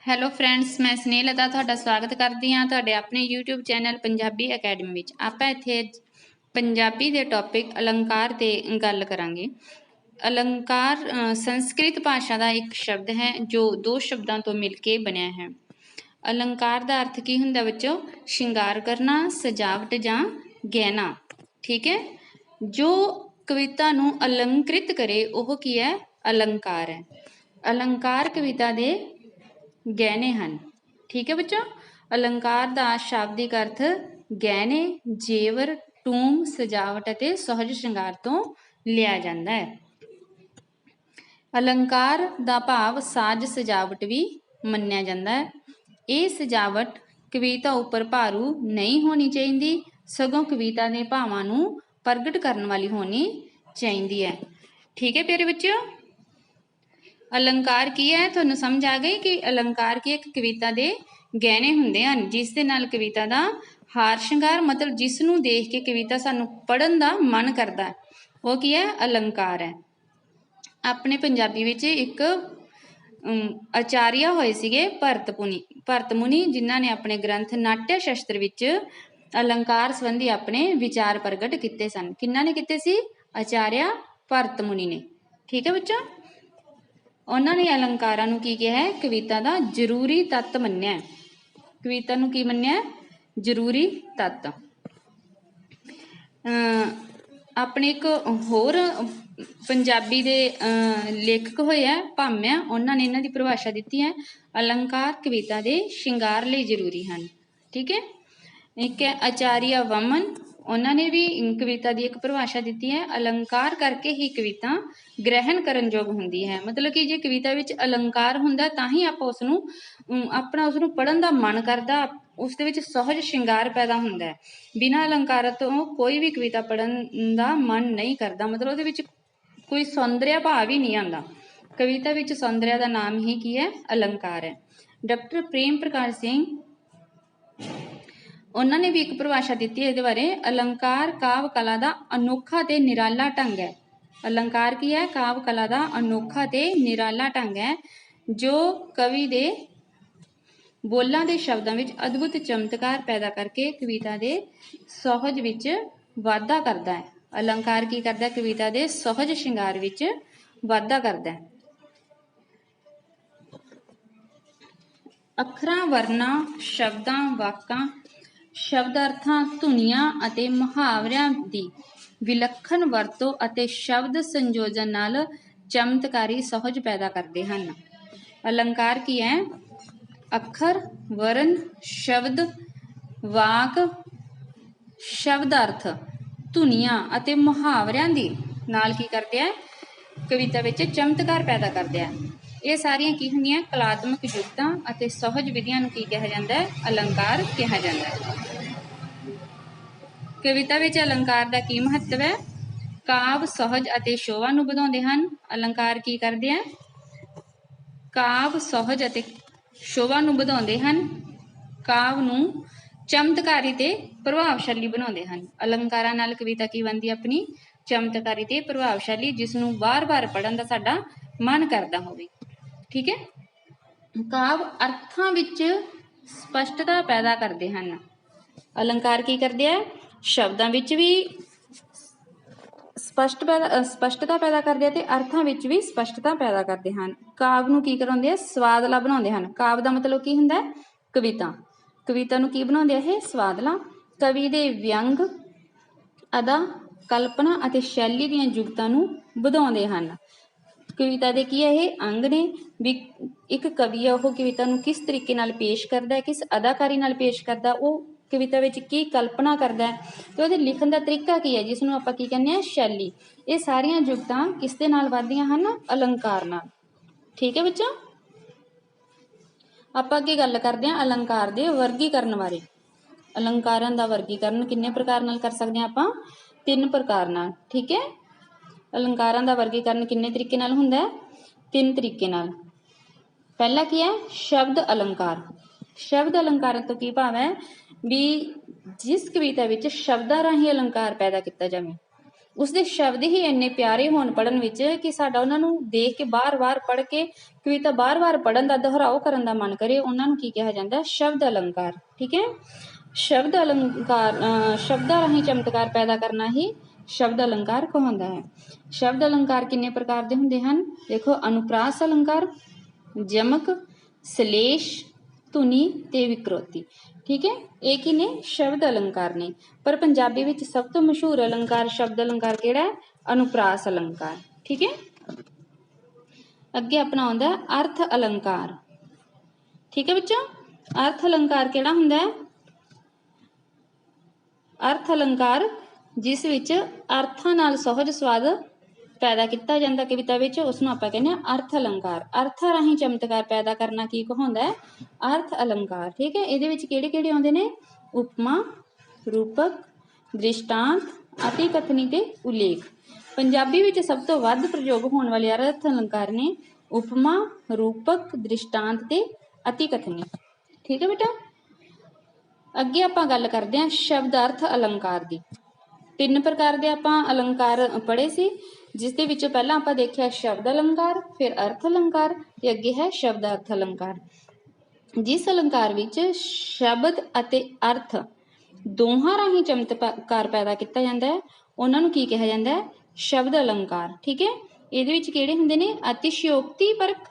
Hello friends, ਮੈਂ ਸਨੇਹਲਤਾ ਤੁਹਾਡਾ ਸਵਾਗਤ ਕਰਦੀ ਹਾਂ ਤੁਹਾਡੇ ਆਪਣੇ YouTube ਚੈਨਲ ਪੰਜਾਬੀ ਅਕੈਡਮੀ ਵਿੱਚ। ਆਪਾਂ ਇੱਥੇ ਪੰਜਾਬੀ ਦੇ ਟੌਪਿਕ ਅਲੰਕਾਰ ਤੇ ਗੱਲ ਕਰਾਂਗੇ। अलंकार संस्कृत भाषा का एक शब्द है जो दो शब्दों तो मिलके बनया है। अलंकार का अर्थ की हुंदा बच्चों? श्रृंगार करना, सजावट जां गहना। ठीक है, जो कविता नूं अलंकृत करे वह की है? अलंकार है। अलंकार कविता दे गहने हैं। ठीक है बच्चों, अलंकार का शाब्दिक अर्थ गहने, जेवर, टूम, सजावट अते सहज श्रृंगार तो लिया जाता है। अलंकार का भाव साज सजावट भी मन्निया जाता है। ये सजावट कविता उपर भारू नहीं होनी चाहिए, सगों कविता के भावां नूं प्रगट करने वाली होनी चाहिए है। ठीक है प्यारे बच्चों, अलंकार की है? तुहानूं समझ आ गई कि अलंकार की एक कविता के गहने हुंदे हन जिस दे नाल कविता का हार श्रृंगार, मतलब जिसनूं देख के कविता सानूं पढ़न का मन करता है, वो की है? अलंकार है। अपने पंजाबी विच एक आचार्य होए सीगे भरत मुनि जिन्हां ने अपने ग्रंथ नाट्य शास्त्र विच अलंकार संबंधी अपने विचार प्रगट किए सन। किन्हां ने किए सी? आचार्य भरत मुनि ने। ठीक है बच्चों, उन्हां ने अलंकारां नूं की कहा है? कविता का जरूरी तत्त मन्निया। कविता नूं की मन्निया? जरूरी तत्त। अपने एक होर पंजाबी दे लेखक होए है भाम्या, उन्होंने ने इन्हां दी परिभाषा दी है, अलंकार कविता के श्रृंगार लिए जरूरी हैं। ठीक है, एक है आचार्य वमन, उन्होंने भी कविता की एक परिभाषा दी है, अलंकार करके ही कविता ग्रहण करन योग हुंदी है। मतलब कि जे कविता विच अलंकार हुंदा तां ही आपां उसनूं अपना उसनूं पढ़न का मन करदा, उस दे विच सहज श्रृंगार पैदा हुंदा है। बिना अलंकार तो कोई भी कविता पढ़न का मन नहीं करता, मतलब उहदे विच कोई सौंदर्य भाव ही नहीं आता। कविता विच सौंदर्य का नाम ही की है? अलंकार है। डॉक्टर प्रेम प्रकाश सिंह उन्होंने भी एक परिभाषा दी है इहदे बारे, अलंकार काव्य कला का अनोखा ते निराला ढंग है। अलंकार की है? काव्य कला का अनोखा ते निराला ढंग है जो कवि दे बोलों के शब्दों में अद्भुत चमत्कार पैदा करके कविता के सहज विच वाधा करता है। अलंकार की करता है? कविता के सहज श्रृंगार विच वाधा करता है। अखरां, वर्णां, शब्दां, वाकां, शब्दार्थां, धुनियां अते मुहावरियां दी विलक्षण वरतों अते शब्द संयोजन नाल चमत्कारी सहज पैदा करते हैं। अलंकार की है? अखर, वर्ण, शब्द, वाक, शब्दार्थ, धुनियां अते मुहावरियां दी नाल की करते हैं? कविता विच चमत्कार पैदा करते हैं। ये सारियां की हुंदियां? कलात्मक युक्तां अते सहज विधियां नूं की कहा जाता है? अलंकार कहा जाता है। कविता विच अलंकार का की महत्व है? काव्य सहज अते शोभा नूं वधाउंदे हन। अलंकार की करते हैं? काव्य सहज अते शोभा नूं वधाउंदे हन, काव्य नूं चमत्कारी ते प्रभावशाली बनाउंदे हन। अलंकारां नाल कविता की बनदी अपनी? चमत्कारी ते प्रभावशाली, जिसनूं बार बार पढ़न का साडा मन करदा होवे। ठीक है, काव्य अर्थां विच स्पष्टता पैदा करते हैं। अलंकार की करते हैं? शब्दां विच भी स्पष्टता पैदा करते हैं, अर्थां विच भी स्पष्टता पैदा करते हैं। काव्य नूं की कराउंदे हैं? स्वादला बनाउंदे हैं। काव्य का मतलब की हुंदा है? कविता। कविता नूं की बनाउंदे हैं? स्वादला। कवि दे व्यंग, अदा, कल्पना अते शैली दीयां युक्तां नूं वधाउंदे हन। कविता दे की है? ये अंग ने भी एक कवि है, वह कविता नूं किस तरीके नाल पेश करदा है, किस अदाकारी नाल पेश करदा, वो कविता विच की कल्पना करदा है, तो उहदे लिखण दा तरीका की है जिसनूं आपां की कहने हैं? शैली। ये सारियां युक्तां किस दे नाल वधदियां हन? अलंकार नाल। ठीक है बच्चों, आपां अगे गल करदे हां अलंकार दे वर्गीकरण बारे। अलंकारां दा वर्गीकरण किन्ने प्रकार नाल कर सकदे हां आपां? 3 प्रकार नाल। ठीक है, अलंकारां दा वर्गीकरण किन्ने तरीके नाल हुंदा है? 3 तरीके नाल। पहला की है? शब्द अलंकार। शब्द अलंकार तो की भाव है भी जिस कविता विच शब्दां राहीं अलंकार पैदा किया जाए, उसके शब्द ही इन्ने प्यारे होण पढ़न विच कि साडा उन्हां नूं देख के बार बार पढ़ के कविता बार बार पढ़न का दोहराओ करन का मन करे, उन्हां नूं की कहा जाता है? शब्द अलंकार। ठीक है, शब्द अलंकार शब्दां राहीं चमत्कार पैदा करना ही शब्द अलंकार कहलाउंदा है। शब्द अलंकार किन्ने प्रकार दे हुंदे हन? देखो, अनुप्रास अलंकार, जमक, श्लेष, धुनी ते विकृति। ठीक है, एक ही ने शब्द अलंकार ने। पर पंजाबी विच सब तो मशहूर अलंकार शब्द अलंकार केड़ा है? अनुप्रास अलंकार। ठीक है, अगे अपना आउंदा है अर्थ अलंकार। ठीक है बच्चों, अर्थ अलंकार केड़ा हुंदा है? अर्थ अलंकार जिस विच अर्थां नाल सहज स्वाद पैदा किया जाता कविता विच, उसनूं आपां कहने अर्थ अलंकार। अर्थां राहीं चमत्कार पैदा करना की कहलाउंदा है? अर्थ अलंकार। ठीक है, इहदे विच किहड़े-किहड़े आउंदे ने? उपमा, रूपक, दृष्टांत, अतिकथनी ते उल्लेख। पंजाबी विच सब तो वध प्रयोग होने वाले अर्थ अलंकार ने उपमा, रूपक, दृष्टांत ते अतिकथनी। ठीक है बेटा, अगे आपां गल करदे हां शब्द अर्थ अलंकार दी। तीन प्रकार के आपां अलंकार पढ़े सी, जिस दे विचों पहला आपां देखिया शब्द अलंकार, फिर अर्थ अलंकार ते अगे है शब्द अर्थ अलंकार। जिस अलंकार विच शब्द अते अर्थ दोहां राहीं चमत्कार पैदा किया जाता है, उन्हां नूं की कहा जाता है? शब्द अलंकार। ठीक है, इहदे विच किहड़े हुंदे ने? अतिशयोक्ति परक,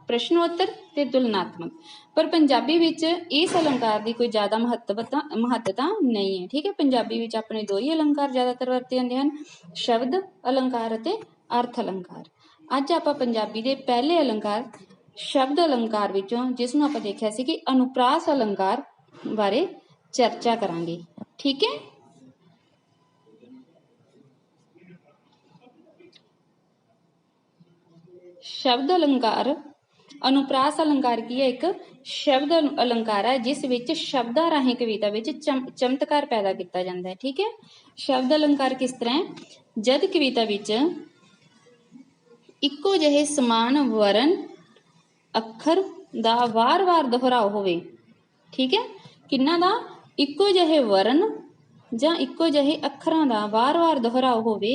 प्रश्नोत्तर ते तुलनात्मक। पर पंजाबी विच इस अलंकार की कोई ज़्यादा महत्ता नहीं है। ठीक है, पंजाबी विच अपने दो ही अलंकार ज़्यादातर वरते जाते हैं, शब्द अलंकार अते अर्थ अलंकार। अज आपां पंजाबी दे पहले अलंकार शब्द अलंकार विचों जिसनूं आपां देखिया सी कि अनुप्रास अलंकार बारे चर्चा करांगे। ठीक है, शब्द अलंकार अनुप्रास अलंकार की है? एक शब्द अलंकार है जिस विच शब्दां राहीं कविता विच चमत्कार पैदा किया जाता है। ठीक है, शब्द अलंकार किस तरह है? जद कविता विच इक्को जिहे समान वरन अखर दा वार वार दोहराव होवे। ठीक है, किन्ना दा? इक्को जिहे वरन जां इक्को जिहे अखरां दा वार वार दोहराव होवे,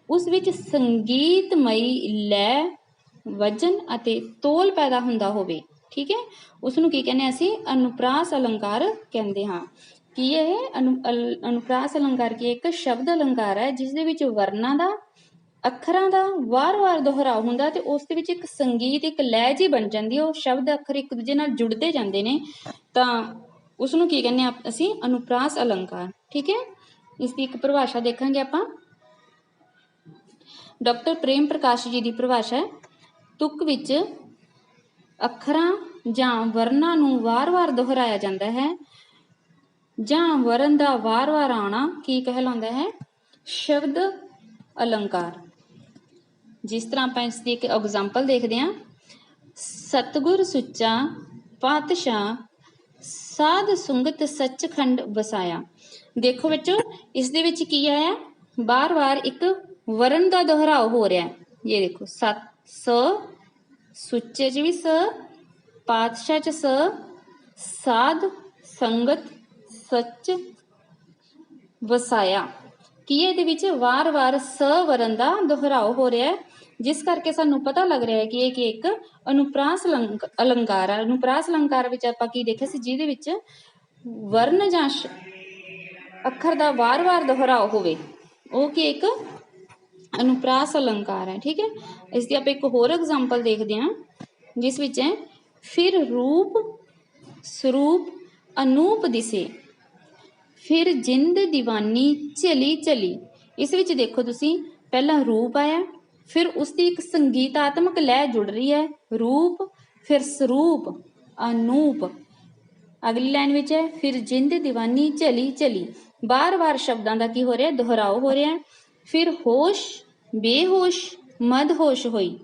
उस विच संगीतमई लय, वजन अते तोल पैदा हुंदा होवे। ठीक है, उसनूं की कहने असीं? अनुप्रास अलंकार कहंदे हां। की यह अनुप्रास अलंकार की एक शब्द अलंकार है जिस दे विच वर्णां दा, अखरां दा वार वार दोहराव हुंदा ते उस दे विच एक संगीत, एक लय जी बन जांदी है। वो शब्द अखर एक दूजे नाल जुड़दे जांदे ने, तां उसनूं की कहने असीं? अनुप्रास अलंकार। ठीक है, इसकी एक परिभाषा देखांगे आपां। डॉक्टर प्रेम प्रकाश जी की परिभाषा है, तुक विच अखरां जां वरनां नूं वार वार दोहराया जाता है जां वरन दा वार वार आना की कहलाउंदा है? शब्द अलंकार। जिस तरह आपां इसकी एक एग्जाम्पल देखते हैं, सतगुर सुच्चा पातशाह साध सुंगत सचखंड बसाया। देखो बच्चों, इस दे विच की आया? बार बार एक वरण का दोहराव हो रहा है। ये देखो, सत स, सुच्चे च भी स, पातशाह च स, साध संगत सच वसाया। की इहदे विच वार वार स वरण का दोहराव हो रहा है, जिस करके सानू पता लग रहा है कि यह एक अनुप्रास अलंकार है। अनुप्रास अलंकार विच आपां की देखिया सी, जिहदे विच वर्ण जां अखर का वार वार दोहराव होवे, वो कि एक अनुप्रास अलंकार है। ठीक है, इसकी आप एक होर एग्जाम्पल देखते हैं, जिस विच है फिर रूप स्वरूप अनूप दिसे, फिर जिंद दीवानी झली झली। इस विच देखो तुसी, पहला रूप आया, फिर उसकी एक संगीतात्मक लय जुड़ रही है, रूप, फिर स्वरूप, अनूप। अगली लाइन विच है फिर जिंद दीवानी झली झली। बार बार शब्दां दा की हो रहा है? दोहराव हो रहा है। फिर होश बेहोश मदहोश होई,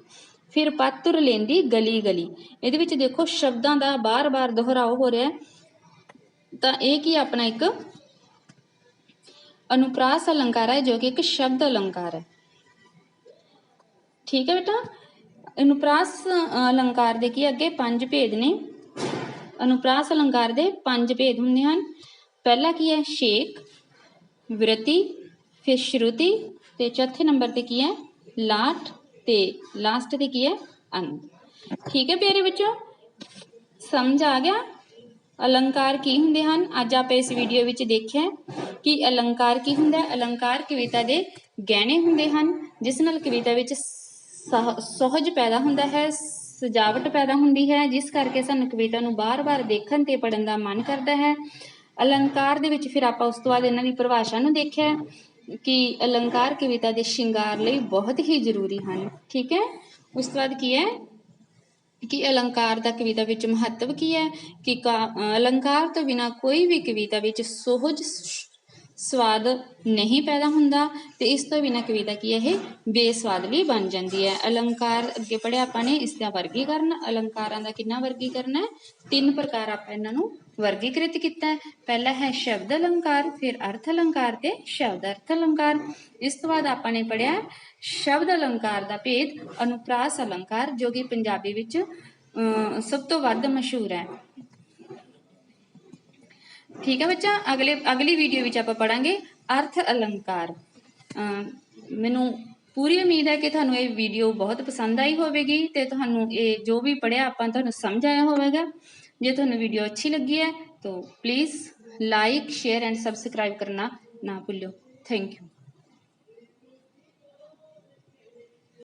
फिर पातुर लेंदी गली गली। इहदे विच देखो शब्दां दा बार बार दोहराव हो रहा है, तां इह की अपना एक अनुप्रास अलंकार है, जो कि एक शब्द अलंकार है। ठीक है बेटा, अनुप्रास अलंकार दे की अगे 5 भेद ने। अनुप्रास अलंकार दे 5 भेद हुंदे हन। पहला की है शेक, वृत्ति, फिर श्रुति, ਤੇ ਚੌਥੇ ਨੰਬਰ ਤੇ ਕੀ ਹੈ ਲਾਟ ਤੇ ਲਾਸਟ ਤੇ ਕੀ ਹੈ ਅੰਤ। ਠੀਕ ਹੈ ਪਿਆਰੇ ਬੱਚੋ, ਸਮਝ ਆ ਗਿਆ ਅਲੰਕਾਰ ਕੀ ਹੁੰਦੇ ਹਨ। ਅੱਜ ਆਪਾਂ ਇਸ ਵੀਡੀਓ ਵਿੱਚ ਦੇਖਿਆ ਕਿ ਅਲੰਕਾਰ ਕੀ ਹੁੰਦਾ ਹੈ। ਅਲੰਕਾਰ ਕਵਿਤਾ ਦੇ ਗਹਿਣੇ ਹੁੰਦੇ ਹਨ ਜਿਸ ਨਾਲ ਕਵਿਤਾ ਵਿੱਚ ਸੁਹਜ ਪੈਦਾ ਹੁੰਦਾ ਹੈ, ਸਜਾਵਟ ਪੈਦਾ ਹੁੰਦੀ ਹੈ, ਜਿਸ ਕਰਕੇ ਸਾਨੂੰ ਕਵਿਤਾ ਨੂੰ ਬਾਰ-ਬਾਰ ਦੇਖਣ ਤੇ ਪੜ੍ਹਨ ਦਾ ਮਨ ਕਰਦਾ ਹੈ। ਅਲੰਕਾਰ ਦੇ ਵਿੱਚ ਫਿਰ ਆਪਾਂ ਉਸ ਤੋਂ ਬਾਅਦ ਇਹਨਾਂ ਦੀ ਪਰਿਭਾਸ਼ਾ ਨੂੰ ਦੇਖਿਆ ਕਿ ਅਲੰਕਾਰ ਕਵਿਤਾ ਦੇ ਸ਼ਿੰਗਾਰ ਲਈ ਬਹੁਤ ਹੀ ਜ਼ਰੂਰੀ ਹਨ। ਠੀਕ ਹੈ, ਉਸ ਤੋਂ ਬਾਅਦ ਕੀ ਹੈ ਕਿ ਅਲੰਕਾਰ ਦਾ ਕਵਿਤਾ ਵਿੱਚ ਮਹੱਤਵ ਕੀ ਹੈ ਕਿ ਅਲੰਕਾਰ ਤੋਂ ਬਿਨਾਂ ਕੋਈ ਵੀ ਕਵਿਤਾ ਵਿੱਚ ਸੁਹਜ ਸਵਾਦ ਨਹੀਂ ਪੈਦਾ ਹੁੰਦਾ ਤੇ ਇਸ ਤੋਂ ਬਿਨਾਂ ਕਵਿਤਾ ਕੀ ਹੈ ਇਹ ਬੇਸਵਾਦ ਵੀ ਬਣ ਜਾਂਦੀ ਹੈ। ਅਲੰਕਾਰ ਅੱਗੇ ਪੜ੍ਹਿਆ ਆਪਾਂ ਨੇ, ਇਸ ਦਾ ਵਰਗੀਕਰਨ, ਅਲੰਕਾਰਾਂ ਦਾ ਕਿੰਨਾ ਵਰਗੀਕਰਨ ਹੈ 3 ਪ੍ਰਕਾਰ ਆਪਾਂ ਇਹਨਾਂ ਨੂੰ ਵਰਗੀਕ੍ਰਿਤ ਕੀਤਾ ਹੈ। ਪਹਿਲਾ ਹੈ ਸ਼ਬਦ ਅਲੰਕਾਰ, ਫਿਰ ਅਰਥ ਅਲੰਕਾਰ ਤੇ ਸ਼ਬਦ ਅਰਥ ਅਲੰਕਾਰ। ਇਸ ਤੋਂ ਬਾਅਦ ਆਪਾਂ ਨੇ ਪੜ੍ਹਿਆ ਸ਼ਬਦ ਅਲੰਕਾਰ ਦਾ ਭੇਦ, ਅਨੁਪ੍ਰਾਸ ਅਲੰਕਾਰ ਜੋ ਕਿ ਪੰਜਾਬੀ ਵਿੱਚ ਸਭ ਤੋਂ ਵੱਧ ਮਸ਼ਹੂਰ ਹੈ। ਠੀਕ ਹੈ ਬੱਚਾ, ਅਗਲੀ ਵੀਡੀਓ ਵਿੱਚ ਆਪਾਂ ਪੜਾਂਗੇ ਅਰਥ ਅਲੰਕਾਰ। ਮੈਨੂੰ ਪੂਰੀ ਉਮੀਦ ਹੈ ਕਿ ਤੁਹਾਨੂੰ ਇਹ ਵੀਡੀਓ ਬਹੁਤ ਪਸੰਦ ਆਈ ਹੋਵੇਗੀ ਤੇ ਤੁਹਾਨੂੰ ਇਹ ਜੋ ਵੀ ਪੜ੍ਹਿਆ ਆਪਾਂ ਤੁਹਾਨੂੰ ਸਮਝ ਆਇਆ ਹੋਵੇਗਾ। ਜੇ ਤੁਹਾਨੂੰ ਵੀਡੀਓ अच्छी लगी है तो please like share and subscribe करना ना भूलो। Thank you.